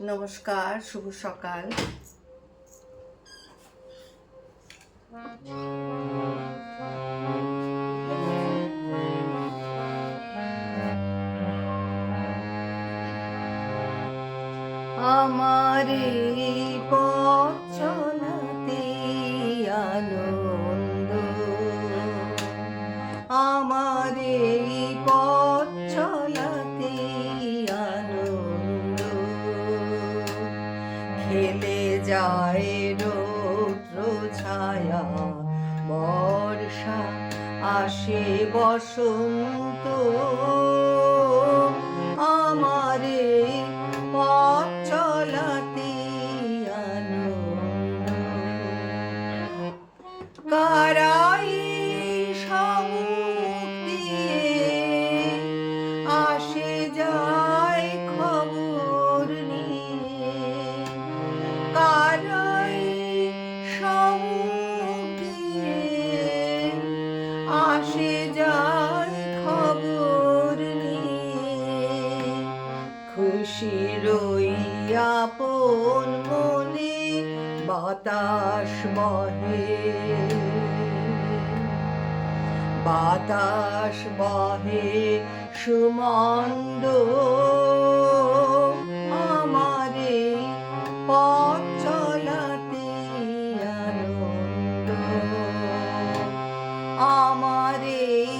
নমস্কার, শুভ সকাল। আমার এই পথ চলাতে আনন্দ, আমার এই পথ চলাতে আনন্দ, খেলে যায় রৌদ্র ছায়া, বর্ষা আসে বসন্ত, আমার এই পথ চলাতে আনন্দ। কারাই সমুখ দিয়ে আসে যায় খবর নিয়ে, কারাই সমুখ দিয়ে আসে যায় খবর নিয়ে, খুশির ওই আপন মনে বাতাস বহে, বাতাস বহে সুমন্দ, আমার এই পথ চলাতে আনন্দ, আমার এই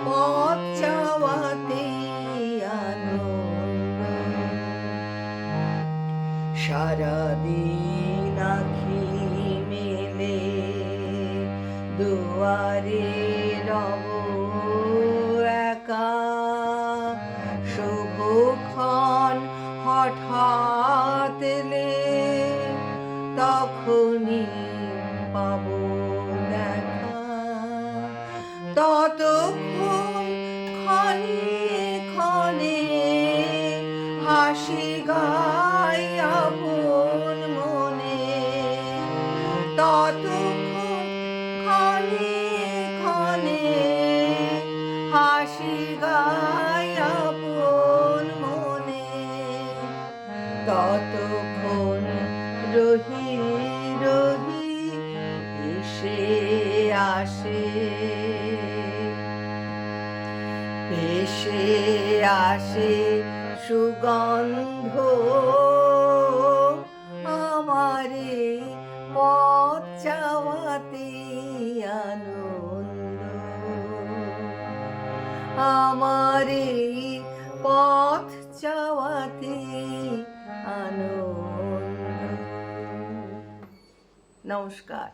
পথ যাওয়াতে আনন্দ। সারাদিন আঁখি মেলে দুয়ারে রব একা, শুভক্ষণ হঠাৎ এলে তখনই পাব দেখা, ততক্ষণ ক্ষণে ক্ষণে হাসি গায় আপন মনে, ততক্ষণ ক্ষণে ক্ষণে হাসি গায় আপন মনে, ততক্ষণ রহি রহি এসে আসে, ভেসে আসে সুগন্ধ, আমার এই পথ যাওয়াতে আনন্দ, আমার এই পথ যাওয়াতে আনন্দ। নমস্কার।